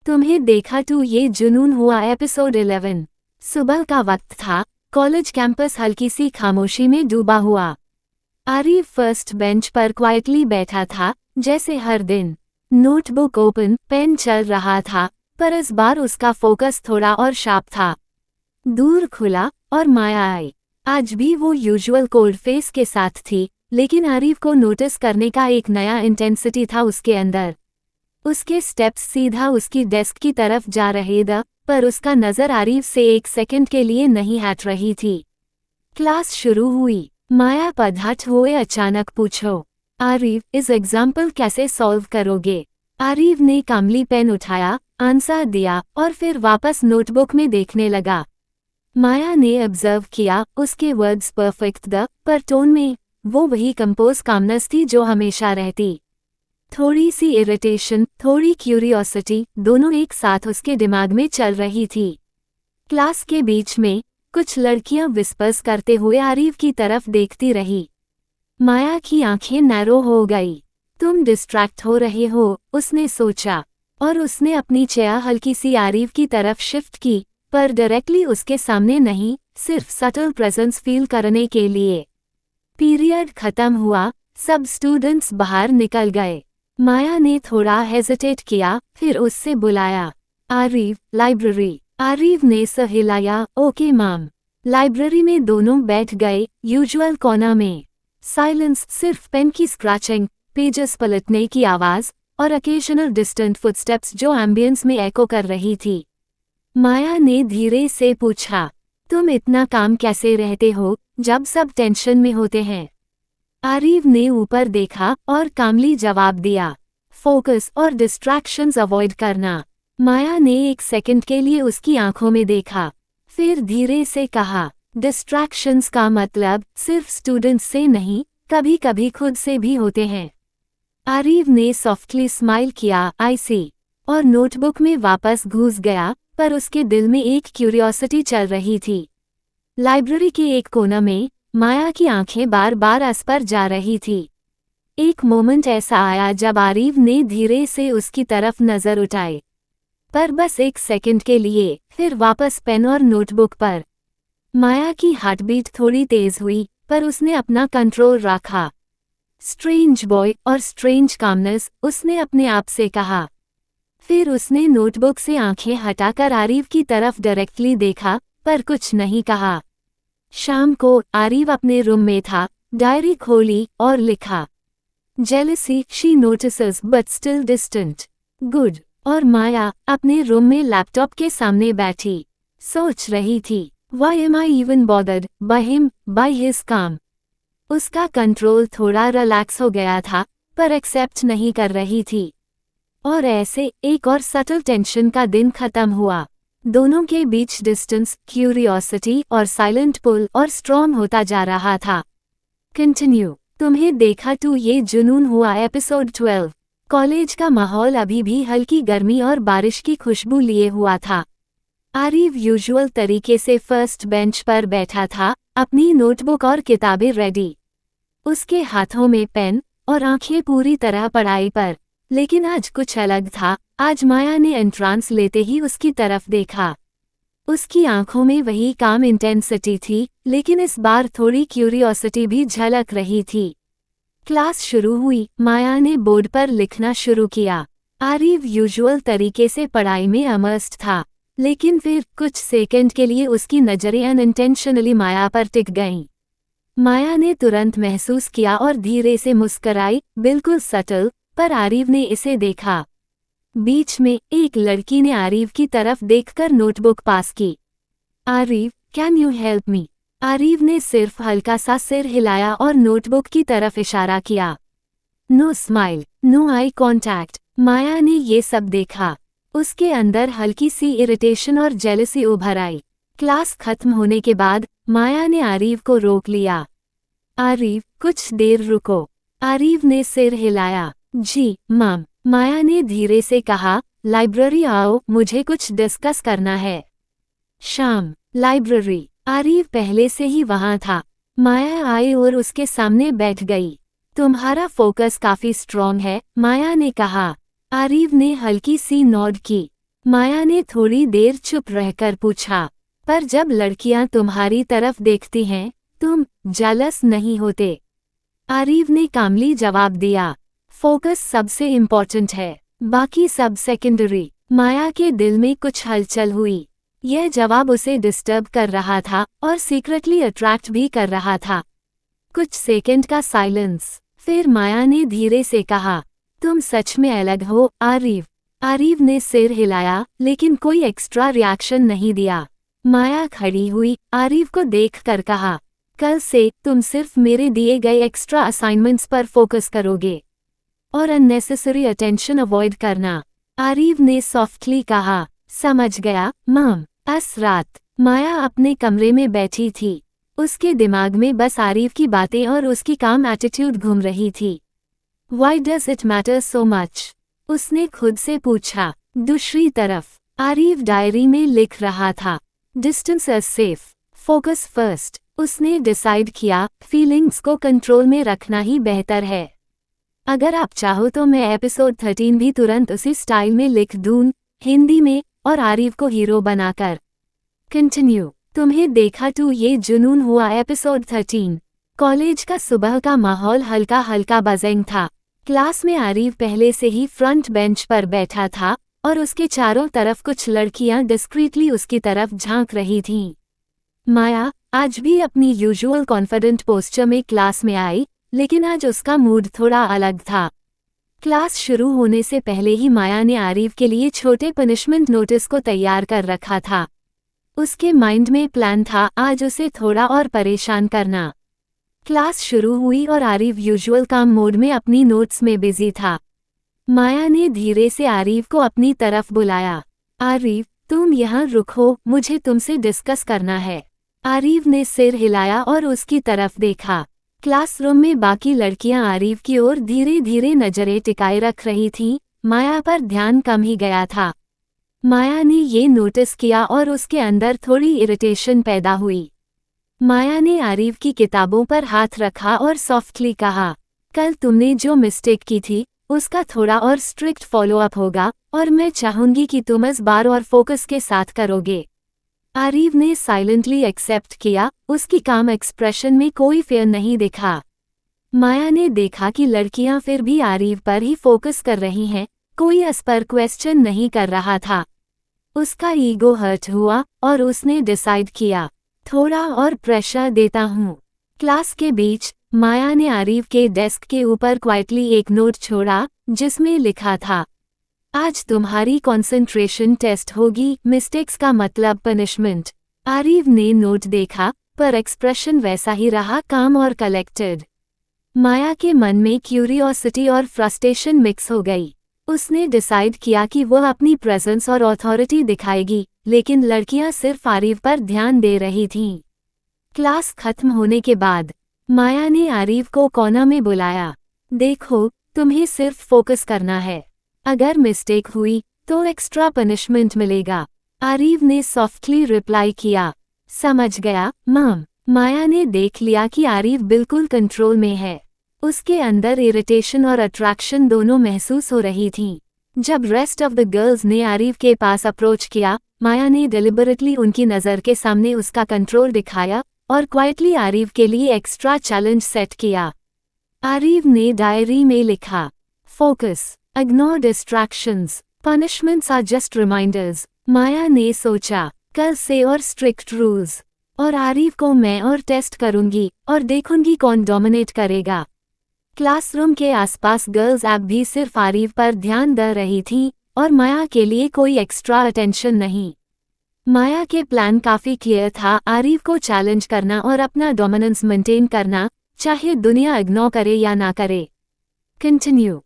तुम्हें देखा तो ये जुनून हुआ एपिसोड 11। सुबह का वक्त था। कॉलेज कैंपस हल्की सी खामोशी में डूबा हुआ। आरिफ फर्स्ट बेंच पर क्वाइटली बैठा था, जैसे हर दिन। नोटबुक ओपन, पेन चल रहा था, पर इस बार उसका फोकस थोड़ा और शार्प था। दूर खुला और माया आई। आज भी वो यूजुअल कोल्ड फेस के साथ थी, लेकिन आरिफ को नोटिस करने का एक नया इंटेंसिटी था उसके अंदर। उसके स्टेप्स सीधा उसकी डेस्क की तरफ जा रहे थे, पर उसका नजर आरिफ से एक सेकंड के लिए नहीं हट रही थी। क्लास शुरू हुई। माया पधाट हुए अचानक पूछो, आरिफ इस एग्जाम्पल कैसे सॉल्व करोगे? आरिफ ने कामली पेन उठाया, आंसर दिया और फिर वापस नोटबुक में देखने लगा। माया ने ऑब्जर्व किया, उसके वर्ड्स परफेक्ट द, पर टोन में वो वही कंपोज कामनेस थी जो हमेशा रहती। थोड़ी सी इरिटेशन, थोड़ी क्यूरियोसिटी, दोनों एक साथ उसके दिमाग में चल रही थी। क्लास के बीच में कुछ लड़कियां विस्पर्स करते हुए आरिफ की तरफ देखती रही। माया की आंखें नैरो हो गई। तुम डिस्ट्रैक्ट हो रहे हो, उसने सोचा, और उसने अपनी चेयर हल्की सी आरिफ की तरफ शिफ्ट की, पर डायरेक्टली उसके सामने नहीं, सिर्फ सटल प्रेजेंस फील करने के लिए। पीरियड खत्म हुआ, सब स्टूडेंट्स बाहर निकल गए। माया ने थोड़ा हेजिटेट किया, फिर उससे बुलाया, आरिफ, लाइब्रेरी। आरिफ ने सर हिलाया, ओके मैम। लाइब्रेरी में दोनों बैठ गए, यूजुअल कोना में। साइलेंस, सिर्फ पेन की स्क्रैचिंग, पेजेस पलटने की आवाज और अकेशनल डिस्टेंट फुटस्टेप्स जो एम्बियंस में एको कर रही थी। माया ने धीरे से पूछा, तुम इतना काम कैसे रहते हो जब सब टेंशन में होते हैं? आरिफ ने ऊपर देखा और कामली जवाब दिया, फोकस और डिस्ट्रैक्शंस अवॉइड करना। माया ने एक सेकंड के लिए उसकी आंखों में देखा, फिर धीरे से कहा, डिस्ट्रैक्शंस का मतलब सिर्फ स्टूडेंट्स से नहीं, कभी कभी खुद से भी होते हैं। आरिफ ने सॉफ्टली स्माइल किया, आई सी, और नोटबुक में वापस घुस गया, पर उसके दिल में एक क्यूरियोसिटी चल रही थी। लाइब्रेरी के एक कोना में माया की आंखें बार बार उस पर जा रही थी। एक मोमेंट ऐसा आया जब आरिफ ने धीरे से उसकी तरफ नजर उठाई, पर बस एक सेकंड के लिए, फिर वापस पेन और नोटबुक पर। माया की हार्टबीट थोड़ी तेज हुई, पर उसने अपना कंट्रोल रखा। स्ट्रेंज बॉय और स्ट्रेंज कामनेस, उसने अपने आप से कहा। फिर उसने नोटबुक से आंखें हटाकर आरिफ की तरफ डायरेक्टली देखा, पर कुछ नहीं कहा। शाम को आरिफ अपने रूम में था, डायरी खोली और लिखा, jealousy she notices but still distant, good. और माया अपने रूम में लैपटॉप के सामने बैठी, सोच रही थी, why am I even bothered by him, by his calm. उसका कंट्रोल थोड़ा रिलैक्स हो गया था, पर एक्सेप्ट नहीं कर रही थी। और ऐसे एक और सटल टेंशन का दिन खत्म हुआ। दोनों के बीच डिस्टेंस, क्यूरियोसिटी और साइलेंट पुल और स्ट्रॉन्ग होता जा रहा था। कंटिन्यू। तुम्हें देखा तो ये जुनून हुआ एपिसोड 12। कॉलेज का माहौल अभी भी हल्की गर्मी और बारिश की खुशबू लिए हुआ था। आरिफ यूजुअल तरीके से फर्स्ट बेंच पर बैठा था, अपनी नोटबुक और किताबें रेडी। उसके हाथों में पेन और आंखें पूरी तरह पढ़ाई पर। लेकिन आज कुछ अलग था। आज माया ने एंट्रांस लेते ही उसकी तरफ देखा। उसकी आंखों में वही काम इंटेंसिटी थी, लेकिन इस बार थोड़ी क्यूरियोसिटी भी झलक रही थी। क्लास शुरू हुई। माया ने बोर्ड पर लिखना शुरू किया। आरिफ यूजुअल तरीके से पढ़ाई में अमर्स्ड था, लेकिन फिर कुछ सेकंड के लिए उसकी नजरें अनइंटेंशनली माया पर टिक गईं। माया ने तुरंत महसूस किया और धीरे से मुस्कराई, बिल्कुल सटल, पर आरिफ ने इसे देखा। बीच में एक लड़की ने आरिफ की तरफ देखकर नोटबुक पास की। Arif, can you help me? Arif ने सिर्फ हल्का सा सिर हिलाया और नोटबुक की तरफ इशारा किया। No smile, no eye contact. Maya ने ये सब देखा। उसके अंदर हल्की सी इरिटेशन और जेलसी उभर आई। क्लास खत्म होने के बाद माया ने आरिफ को रोक लिया। आरिफ, कुछ देर रुको। आरिफ ने सिर हिलाया। जी मैम। माया ने धीरे से कहा, लाइब्रेरी आओ, मुझे कुछ डिस्कस करना है। शाम। लाइब्रेरी। आरिफ पहले से ही वहां था। माया आई और उसके सामने बैठ गई। तुम्हारा फोकस काफी स्ट्रॉन्ग है, माया ने कहा। आरिफ ने हल्की सी नॉड की। माया ने थोड़ी देर चुप रहकर पूछा, पर जब लड़कियां तुम्हारी तरफ देखती हैं, तुम जेलस नहीं होते? आरिव ने कामली जवाब दिया, फोकस सबसे इम्पोर्टेंट है, बाकी सब सेकेंडरी। माया के दिल में कुछ हलचल हुई। यह जवाब उसे डिस्टर्ब कर रहा था और सीक्रेटली अट्रैक्ट भी कर रहा था। कुछ सेकंड का साइलेंस, फिर माया ने धीरे से कहा, तुम सच में अलग हो आरिव। आरिव ने सिर हिलाया, लेकिन कोई एक्स्ट्रा रिएक्शन नहीं दिया। माया खड़ी हुई, आरिव को देखकर कहा, कल से तुम सिर्फ मेरे दिए गए एक्स्ट्रा असाइनमेंट्स पर फोकस करोगे और अननेसेसरी अटेंशन अवॉइड करना। आरिव ने सॉफ्टली कहा, समझ गया मॉम। उस रात माया अपने कमरे में बैठी थी। उसके दिमाग में बस आरिव की बातें और उसकी काम एटीट्यूड घूम रही थी। Why does it matter so much? उसने खुद से पूछा। दूसरी तरफ आरिव डायरी में लिख रहा था, distance is safe, focus first. उसने डिसाइड किया, फीलिंग्स को कंट्रोल में रखना ही बेहतर है। अगर आप चाहो तो मैं एपिसोड 13 भी तुरंत उसी स्टाइल में लिख दूं, हिंदी में, और आरिव को हीरो बनाकर। कंटिन्यू। तुम्हें देखा तो ये जुनून हुआ एपिसोड 13। कॉलेज का सुबह का माहौल हल्का हल्का बजिंग था। क्लास में आरिव पहले से ही फ्रंट बेंच पर बैठा था और उसके चारों तरफ कुछ लड़कियां डिस्क्रीटली उसकी तरफ झांक रही थीं। माया आज भी अपनी यूजुअल कॉन्फिडेंट पोस्चर में क्लास में आई, लेकिन आज उसका मूड थोड़ा अलग था। क्लास शुरू होने से पहले ही माया ने आरिव के लिए छोटे पनिशमेंट नोटिस को तैयार कर रखा था। उसके माइंड में प्लान था आज उसे थोड़ा और परेशान करना। क्लास शुरू हुई और आरिव यूजुअल काम मोड में अपनी नोट्स में बिजी था। माया ने धीरे से आरिव को अपनी तरफ बुलाया। आरिव, तुम यहाँ रुको, मुझे तुमसे डिस्कस करना है। आरिव ने सिर हिलाया और उसकी तरफ देखा। क्लासरूम में बाकी लड़कियां आरिव की ओर धीरे धीरे नजरें टिकाए रख रही थीं। माया पर ध्यान कम ही गया था। माया ने ये नोटिस किया और उसके अंदर थोड़ी इरिटेशन पैदा हुई। माया ने आरिव की किताबों पर हाथ रखा और सॉफ्टली कहा, कल तुमने जो मिस्टेक की थी उसका थोड़ा और स्ट्रिक्ट फॉलोअप होगा और मैं चाहूंगी कि तुम इस बार और फोकस के साथ करोगे। आरिव ने साइलेंटली एक्सेप्ट किया, उसकी काम एक्सप्रेशन में कोई फेयर नहीं दिखा। माया ने देखा कि लड़कियां फिर भी आरिव पर ही फोकस कर रही हैं, कोई इस पर क्वेश्चन नहीं कर रहा था। उसका ईगो हर्ट हुआ और उसने डिसाइड किया, थोड़ा और प्रेशर देता हूँ। क्लास के बीच माया ने आरिव के डेस्क के ऊपर क्वाइटली एक नोट छोड़ा जिसमें लिखा था, आज तुम्हारी कंसंट्रेशन टेस्ट होगी, मिस्टेक्स का मतलब पनिशमेंट। आरिव ने नोट देखा, पर एक्सप्रेशन वैसा ही रहा, काम और कलेक्टेड। माया के मन में क्यूरियोसिटी और फ्रस्ट्रेशन मिक्स हो गई। उसने डिसाइड किया कि वह अपनी प्रेजेंस और अथॉरिटी दिखाएगी, लेकिन लड़कियां सिर्फ आरिव पर ध्यान दे रही थीं। क्लास खत्म होने के बाद माया ने आरिव को कोना में बुलाया। देखो, तुम्हें सिर्फ फोकस करना है। अगर मिस्टेक हुई तो एक्स्ट्रा पनिशमेंट मिलेगा। आरिव ने सॉफ्टली रिप्लाई किया, समझ गया मॉम। माया ने देख लिया कि आरिव बिल्कुल कंट्रोल में है। उसके अंदर इरिटेशन और अट्रैक्शन दोनों महसूस हो रही थीं। जब रेस्ट ऑफ द गर्ल्स ने आरिव के पास अप्रोच किया, माया ने डिलिबरेटली उनकी नज़र के सामने उसका कंट्रोल दिखाया और क्वाइटली आरिव के लिए एक्स्ट्रा चैलेंज सेट किया। आरिव ने डायरी में लिखा, focus, ignore distractions, punishments are just reminders. Maya ने सोचा, कल से और स्ट्रिक्ट रूल्स, और आरिव को मैं और टेस्ट करूंगी और देखूंगी कौन डोमिनेट करेगा। क्लासरूम के आसपास गर्ल्स अब भी सिर्फ आरिव पर ध्यान दे रही थीं और माया के लिए कोई एक्स्ट्रा अटेंशन नहीं। माया के प्लान काफी क्लियर था, आरिव को चैलेंज करना और अपना डोमिनेंस मेंटेन करना, चाहे दुनिया इग्नोर करे या ना करे। कंटिन्यू।